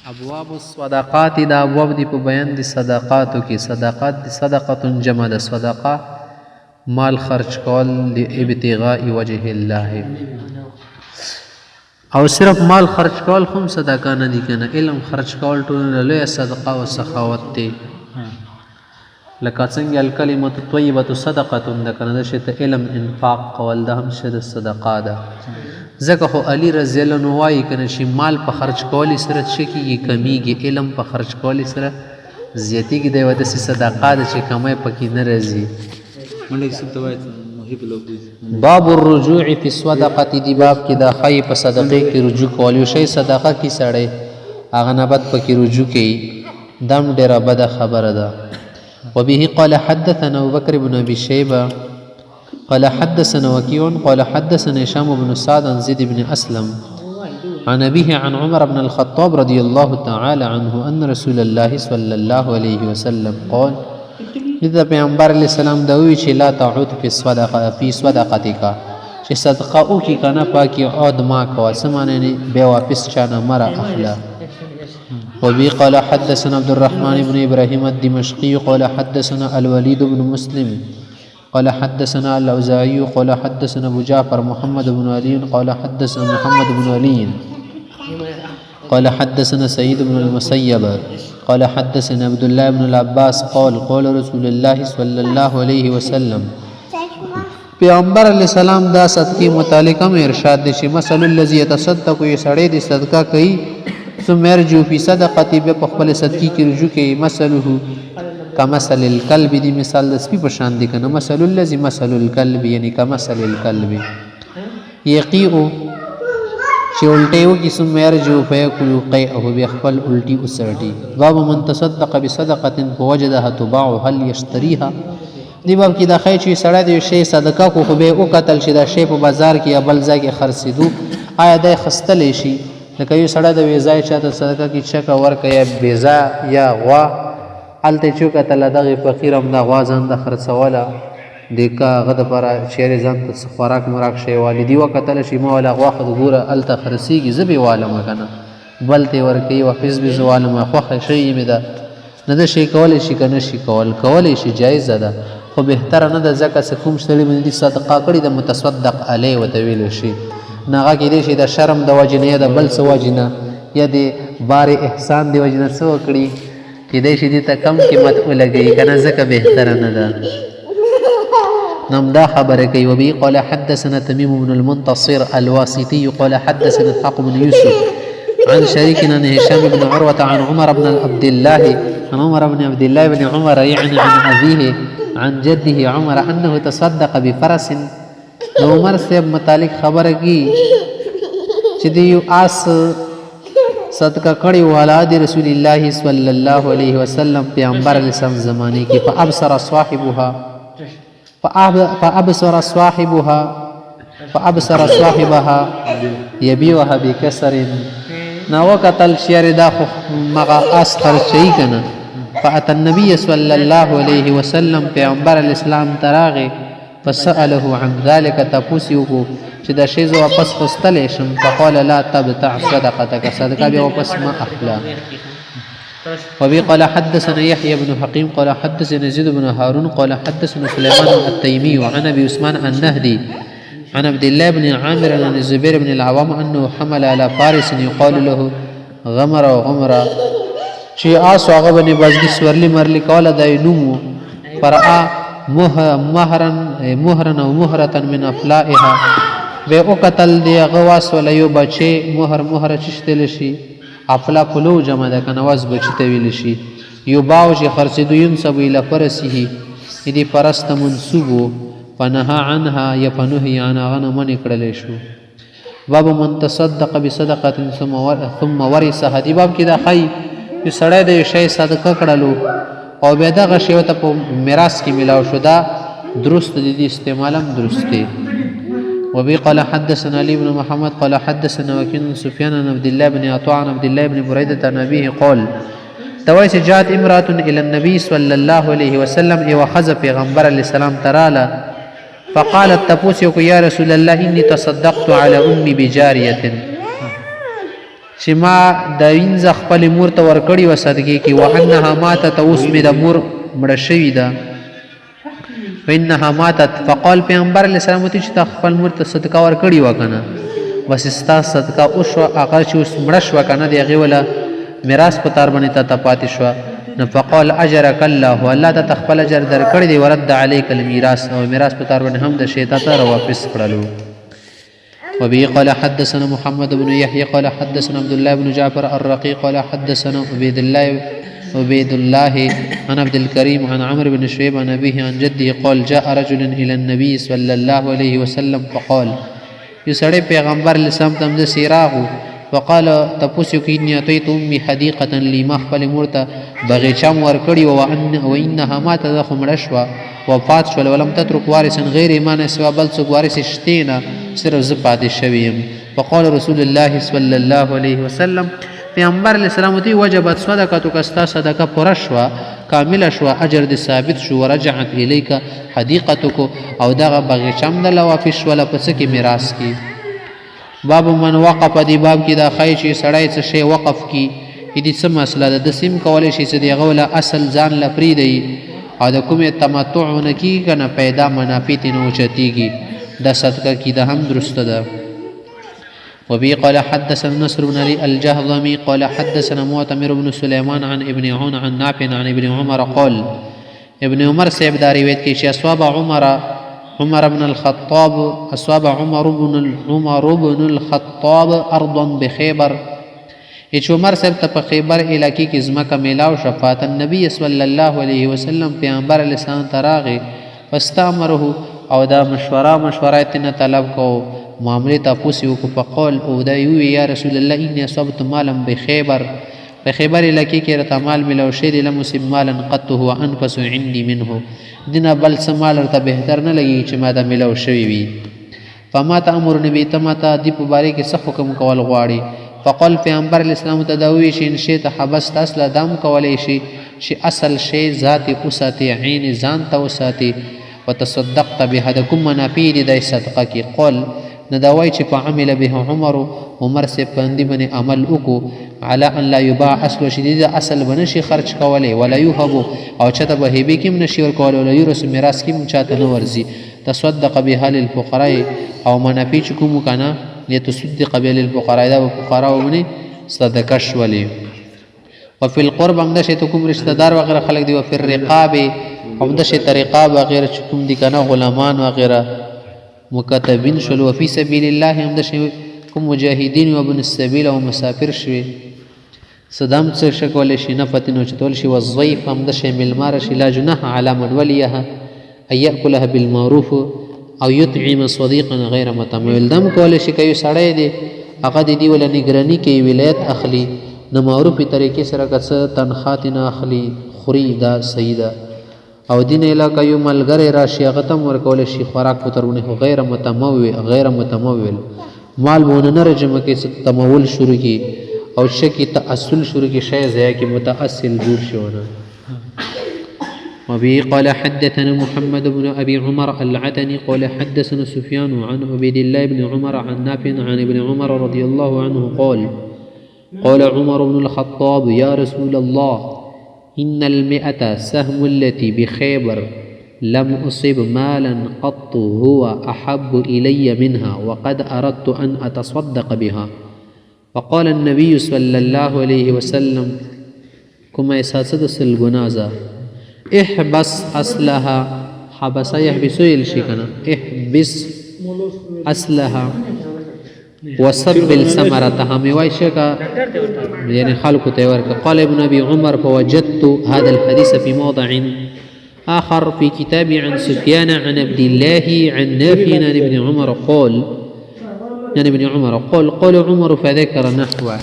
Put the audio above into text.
ابواب الصدقات دا ابواب دی په بیان دی صدقاتو کې. صدقات دی صدقه جمع د صدقه مال خرج کول لابتغاء وجه الله، او صرف مال خرج کول هم صدقه نه دي کنه، علم خرج کول ټول لوی صدقه او سخاوت دی. لکه څنګه الکلمه الطیبه صدقه ده کنه، د شته علم انفاق کول ده هم شه صدقه ده. ځکه خو علی رضی الله عنه وایي کنه چې مال په خرج کولو سره څه کېږي کمیږي، علم په خرج کولو سره زیاتېږي. دی وایي داسې صدقه ده چې کمی پکې نه راځي. باب الرجوع فی الصدقه دی باب کې دا ښایي په صدقې کې رجوع کول. یو شی صدقه کې سړی هغه نه بد پکې رجوع کوي، دا هم ډېره بده خبره ده. وبه قال حدثنا ابو بكر بن ابي شيبه قال حدثنا وكيع قال حدثنا هشام بن سعد عن زيد بن اسلم عن ابيه عن عمر بن الخطاب رضي الله تعالى عنه ان رسول الله صلى الله عليه وسلم قال اذا پیغمبر علیہ السلام دا وی چې لا تعود في صدقتك چې صدقه او کی کنه پاکي عود ما کوا سمانه به واپس چانه مر اخلا. وبي قال حدثنا عبد الرحمن بن ابراهيم الدمشقي قال حدثنا الوليد بن مسلم قال حدثنا الاوزاعي قال حدثنا ابو جعفر محمد بن علي قال حدثنا محمد بن علي قال حدثنا سعيد بن المسيب قال حدثنا عبد الله بن العباس قال قال رسول الله صلى الله عليه وسلم پیغمبر علیہ السلام دا صدقې متعلق هم ارشاد دي چې مثل الذي يتصدق یسړی دی صدقه کوي ثم يرجو في صدقته به په خپل صدقې کې رجوع کوي، مثله کمثل الکلب دی مثال د سپي په شان دی کنه. مثل الذي مثل الکلب یعنی کمثل الکلب یقیء چې الټي وکي ثم يرجو فيأكل قيئه به خپل الټي وسړي. باب من تصدق بصدقه فوجدها تباع هل يشتريها دی باب کې دا خی چې سړی د شی صدقه کو خو به او قتل شي دا شی په بازار کې یا بل ځای کې خرڅېدو آیا د خستلی شي. لکه یو سړی د ویزای چاته صدقه کې چکه ورکه یا بیزا یا غوا هلته چې وکتله دغې فقیر هم دا غوا ځان د خرڅوله د که هغه دپاره چیرې ځان ته څه خوراک مراک شی والي دي وکتله چې ما وله غوا خو د ګوره هلته خرڅېږي زه بې والمه که نه بل ته یې ورکوي واپس بې زه والمه خوښه شی مې ده نه ده شی کولی شي که نه شي کولی شي جایزه ده خو بهتره نه ده ځکه چې کوم سړي باندې دي صدقه کړي د متصدق علی ورته ویلی شي نه هغه کېدای شي د شرم د وجې نه یا د بل څه وجې نه یا د بار احسان د وجې نه څه وکړي کېدای شي دې ته کم قیمت ولګوي که نه ځکه بهتره نه ده. نم دا خبره کوي. وبه قال حدثنا تميم بن المنتصر الواسطي قال حدثنا اسحاق بن يوسف عن شريك عن هشام بن عروة عن عمر بن عبد الله بن عمر يعني عن أبيه عن جده عمر أنه تصدق بفرس. عمر صاحب متعلق خبره کی چې دی یو آس صدقه کړی والا د رسول الله صلی الله علیه وسلم پیغمبر علیه السلام زمانه کې فابصر صاحبها يبيعها بكسر نو قتل شیر دا خو مغا اس خرچی کنه. فاتى النبي صلى الله عليه وسلم پیغمبر علیه السلام تراغه فسأله عن ذلك تپوسیو چې دا شی زه واپس خستلی شم. فقال لا تبتع صدقتك صدقه بیا واپس ما اخلا. وبه قال حدثنا يحيى بن حقيم قال حدثنا يزيد بن هارون قال حدثنا سليمان التيمي عن ابي عثمان النهدي عن عبد الله بن عامر عن الزبير بن العوام انه حمل على فارس يقال له غمر وغمره چې آسو هغه باندې بازګي سورلی مرلی کوله دا یې نوم و. فرآ مهرا او مهرة من افلائها به او قتل دی هغه واس ولا یو بچی مهر چشتل شي افلا پلو جمع ده کنه واس بچی ته ویل شي یو باو چې خرڅېدو ينسب الى فرسه دې پرست منسوبو فنهى عنها یا فنهي عنها غنه من کړلی شو. باب من تصدق بصدقه ثم ورثها دی باب کې دا خی چې سړی د شی صدقه کړلو او بیا دغه شی ورته په میراث کې میلاو شو دا درست دي استعمال هم درست دی. وبه قال حدثنا علي بن محمد قال حدثنا وكيع سفيان عن عبد الله بن عطاء عن عبد الله بن بريدة عن أبيه قال تويس جاءت امرأة إلى النبي صلى الله عليه وسلم وخذ پیغمبر علیہ السلام ترالا فقالت تپوسیو کو یا رسول الله إني تصدقت على أمي بجارية چې ما د وینځه خپلې مور ته ورکړې وه صدقې کې وانها ماتت اوس مې د مور مړه شوې ده وانها ماتت فقال پیغمبر علیه السلام ورته چې تا خپل مور ته صدقه ورکړې وه که نه بس ستا صدقه وشوه هغه چې اوس مړه شوه که نه د هغې وله میراث په تار باندې تا پاتې شوه نو فقال اجرک الله الله ته خپل اجر درکړی دی ورد علیک المیراث او میراث په تار باندې هم د شیطان ته واپس کړلو وبه قال حدثنا محمد بن يحيى قال حدثنا عبد الله بن جعفر الرقي قال حدثنا عبيد الله عن عبد الكريم عن عمرو بن شعيب عن أبيه عن جده قال جاء رجل إلى النبي صلى الله عليه وسلم فقال يسړی پیغمبر لسم تم د سیراغو وقال تپوسو کې اني اتيت امي حديقه لي ما خپل مور ته بغیچه م ورکړې وانها ماتت د خو مړه شوه وفات شول ولم تترك وارثا غیر ایمان سوا بل څوک وارث شته نه صرف زه پاتې شوی یم فقال رسول الله صلی الله علیه وسلم پیغمبر علیه السلام ته وجبت صدقتک ستا صدقه پوره شوه کامله شوه اجر دې ثابت شو ورجعت الیک حدیقتک او دغه بغیچه هم دله واپس شوله په څه کې میراث کې باب من وقف دی باب کې دا ښایي چې سړی څه شی وقف کي دې څه مسله ده د سیم کولی شي چې د هغه وله اصل ځان له پرېږدي او د کومې تمتع ونه کېږي که نه پیدا منافع ترې نه اوچتېږي دا صدقه کې ده هم درسته ده وبه قال حدثنا نصر بن علي الجهضمي قال حدثنا معتمر بن سليمان عن ابن عون عن نافع عن ابن عمر قال ابن عمر صاحب دا روایت کوي چې اصاب عمر بن الخطاب اصاب عمر بن الخطاب ارضا بخیبر چې عمر صاحب ته په خیبر علاقې کې ځمکه میلاو شوه فات النبي صلی الله علیه وسلم پیغمبر علیه السلام ته راغی فاستامره او دا مشوره یې ترنه طلب کو معاملې تپوس یې وکړو فقال او دا یې وویل یا رسول الله اني اصبت مالا بخیبر په خیبر علاقې کې راته مال میلاو شوی دی لم اصب مالا قط هو انفس عندي منه دینه بل څه مال ورته بهتر نه لګي چې ما دا میلاو شوی وي فما تأمرني به ته ماته دې په بارې کې څه حکم کول غواړي فقال پیغمبر علیه السلام ته دا وویل چې ان شئت حبست اصله دام کولی شي چې اصل شی ذات وساتې عین ځان ته وساتې وتصدقت بها د کوم منافع دي دی صدقه کې قال نه دا وایي چې فعمل به عمر صاحب په همدې باندې عمل وکړو على ان لا یباع اصل شدید اصل به نشي خرج کولی ولا یوهبو او چاته به هیبې کې هم نشي ورکولی ولا یورث میراث کې هم چاته نه ورځي تصدق بها للفقراء او منافع چې کوم که نه لتصدق بها للفقراء دا به فقراو باندې صدقه شولې وفي القرب هم داسې ته کوم رشته دار وغیره خلک دي وفي الرقاب هم داسې رقاب وغیره چې کوم دي که نه غلامان وغیره مکتبین شول وفي سبیل الله هم داسې کوم مجاهدین و ابن السبیل او مسافر شوي صدام څه شه کولی شي نفت نه اوچتول شي والضیف هم داسې میلمه راشي لا جناح علی من ولیها ان یأکلها بالمعروف او یطعم صدیقا غیر متمول دم کولی شي که یو سړی دی هغه د دې وله نګراني کوي ولایت اخلي د معروفې طریقې سره که څه تنخوا ترېنه اخلي خوري دا صحیح ده او دین علاقه یو ملګری راشي هغه ته هم ورکولی شي خوراک په ترونه خو غیر متمول مال به ونه نه رجمه کې تمول شروع کړي او څه کې تأصل شروع کړي شی ځای کې متأصل جوړ شي ونه وبه قال حدثنا محمد بن أبي عمر العتني قال حدثنا سفيان عن عبيد الله بن عمر عن نافع عن ابن عمر رضي الله عنه قال عمر بن الخطاب يا رسول الله إن المئة سهم التي بخيبر لم أصب مالا قط هو أحب إلي منها وقد أردت أن أتصدق بها فقال النبي صلى الله عليه وسلم كما يساسد السلغنازة احبس أصلها حبس يحبس الشيكنا احبس أصلها وصب الثمرة ميواي شكا يعني خلق تيورك قال ابن أبي عمر فوجدت هذا الحديث في موضع آخر في كتابي عن سفيان عن عبد الله عن نافع عن ابن عمر قال قال عمر فذكر نحوه